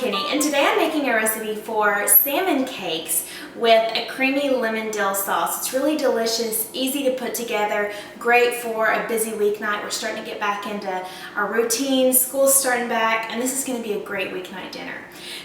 Kenny, and today I'm making a recipe for salmon cakes with a creamy lemon dill sauce. It's really delicious, easy to put together, great for a busy weeknight. We're starting to get back into our routine, school's starting back, and this is going to be a great weeknight dinner.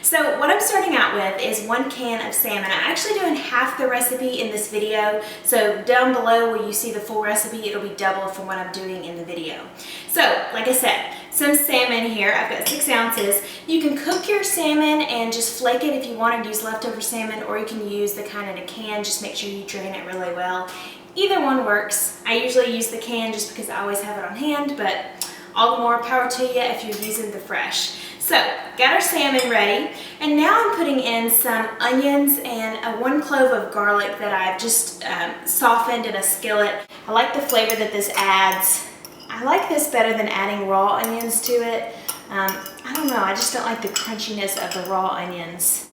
So what I'm starting out with is 1 can of salmon. I'm actually doing half the recipe in this video, so down below where you see the full recipe, it'll be double from what I'm doing in the video. So, like I said, some salmon here. I've got 6 ounces. You can cook your salmon and just flake it if you want to use leftover salmon, or you can use the kind in a can. Just make sure you drain it really well. Either one works. I usually use the can just because I always have it on hand, but all the more power to you if you're using the fresh. So, got our salmon ready, and now I'm putting in some onions and 1 clove of garlic that I've just softened in a skillet. I like the flavor that this adds. I like this better than adding raw onions to it. I don't know, I just don't like the crunchiness of the raw onions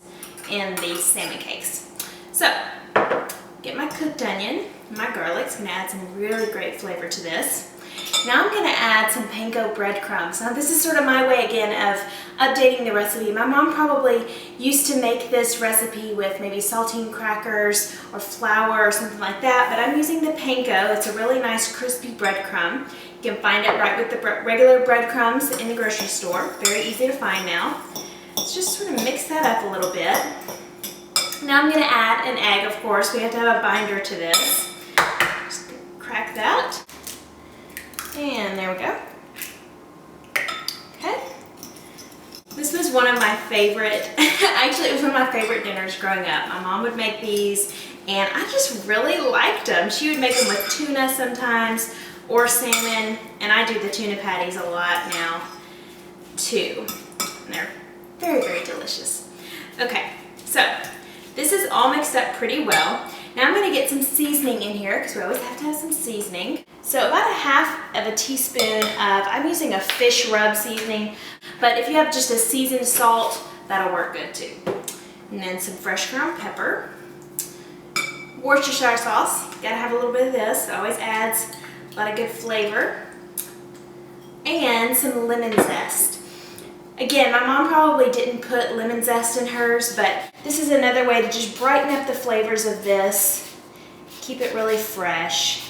in these salmon cakes. So, get my cooked onion, my garlic. It's going to add some really great flavor to this. Now I'm going to add some Panko breadcrumbs. Now this is sort of my way again of updating the recipe. My mom probably used to make this recipe with maybe saltine crackers or flour or something like that, but I'm using the Panko. It's a really nice crispy breadcrumb. You can find it right with the regular breadcrumbs in the grocery store. Very easy to find now. Let's just sort of mix that up a little bit. Now I'm going to add an egg, of course. We have to have a binder to this. Just crack that. And there we go. Okay. This was one of my favorite, actually it was one of my favorite dinners growing up. My mom would make these and I just really liked them. She would make them with tuna sometimes or salmon, and I do the tuna patties a lot now too. And they're very, very delicious. Okay, so this is all mixed up pretty well. Now I'm going to get some seasoning in here because we always have to have some seasoning. So about 1/2 teaspoon of, I'm using a fish rub seasoning, but if you have just a seasoned salt, that'll work good too. And then some fresh ground pepper. Worcestershire sauce, gotta have a little bit of this, it always adds a lot of good flavor. And some lemon zest. Again, my mom probably didn't put lemon zest in hers, but this is another way to just brighten up the flavors of this. Keep it really fresh.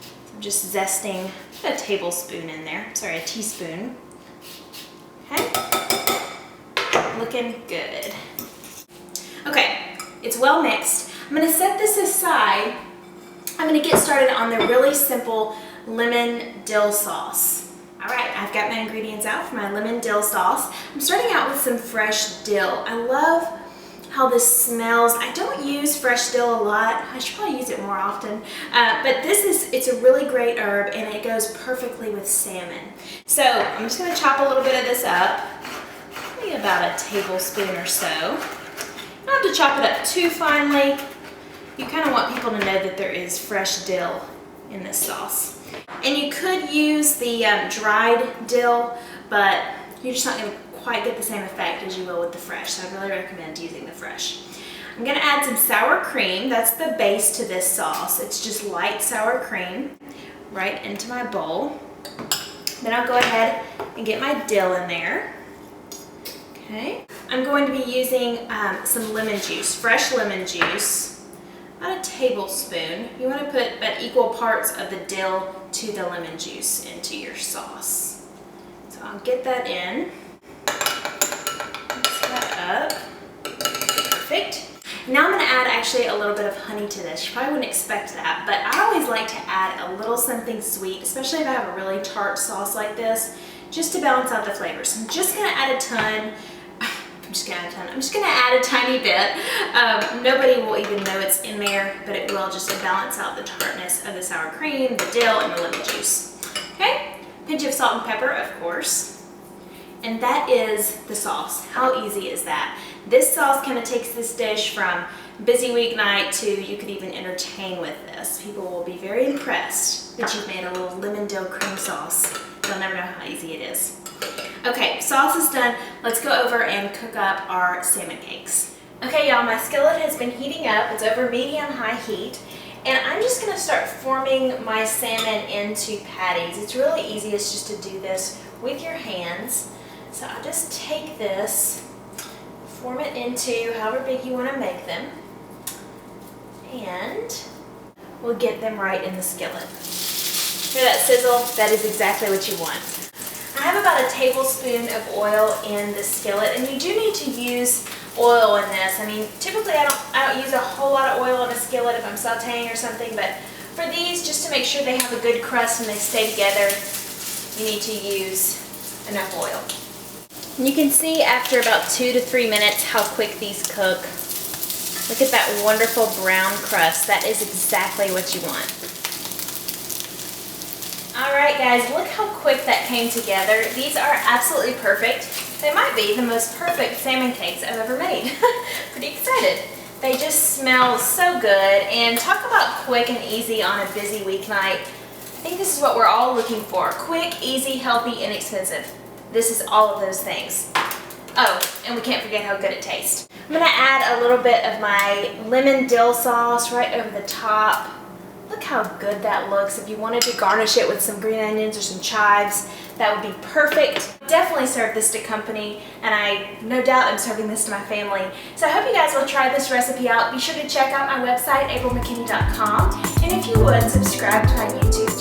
So I'm just zesting a tablespoon in there. Sorry, a teaspoon. Okay. Looking good. Okay, it's well mixed. I'm going to set this aside. I'm going to get started on the really simple lemon dill sauce. Alright, I've got my ingredients out for my lemon dill sauce. I'm starting out with some fresh dill. I love how this smells. I don't use fresh dill a lot. I should probably use it more often. But it's a really great herb and it goes perfectly with salmon. So I'm just going to chop a little bit of this up. Maybe about a tablespoon or so. You don't have to chop it up too finely. You kind of want people to know that there is fresh dill in this sauce. And you could use the dried dill, but you're just not going to quite get the same effect as you will with the fresh, so I'd really recommend using the fresh. I'm going to add some sour cream. That's the base to this sauce. It's just light sour cream right into my bowl. Then I'll go ahead and get my dill in there. Okay. I'm going to be using some lemon juice, fresh lemon juice. About a tablespoon. You want to put about equal parts of the dill to the lemon juice into your sauce. So I'll get that in. Mix that up. Perfect. Now I'm going to add actually a little bit of honey to this. You probably wouldn't expect that, but I always like to add a little something sweet, especially if I have a really tart sauce like this, just to balance out the flavors. I'm just going to add a ton. I'm just going to add a tiny bit. Nobody will even know it's in there, but it will just to balance out the tartness of the sour cream, the dill, and the lemon juice. Okay, pinch of salt and pepper, of course. And that is the sauce. How easy is that? This sauce kind of takes this dish from busy weeknight to you could even entertain with this. People will be very impressed that you've made a little lemon dill cream sauce. They'll never know how easy it is. Okay, sauce is done. Let's go over and cook up our salmon cakes. Okay, y'all, my skillet has been heating up. It's over medium-high heat. And I'm just going to start forming my salmon into patties. It's really easiest just to do this with your hands. So I'll just take this Form it into however big you want to make them. And we'll get them right in the skillet. Hear that sizzle? That is exactly what you want. I have about a tablespoon of oil in the skillet, and you do need to use oil in this. I mean, typically I don't use a whole lot of oil in a skillet if I'm sauteing or something, but for these, just to make sure they have a good crust and they stay together, you need to use enough oil. And you can see after about 2 to 3 minutes how quick these cook. Look at that wonderful brown crust. That is exactly what you want. Alright guys, look how quick that came together. These are absolutely perfect. They might be the most perfect salmon cakes I've ever made. Pretty excited. They just smell so good, and talk about quick and easy on a busy weeknight. I think this is what we're all looking for. Quick, easy, healthy, inexpensive. This is all of those things. Oh, and we can't forget how good it tastes. I'm gonna add a little bit of my lemon dill sauce right over the top. Look how good that looks. If you wanted to garnish it with some green onions or some chives, that would be perfect. Definitely serve this to company, and I no doubt am serving this to my family. So I hope you guys will try this recipe out. Be sure to check out my website, aprilmckinney.com, and if you would, subscribe to my YouTube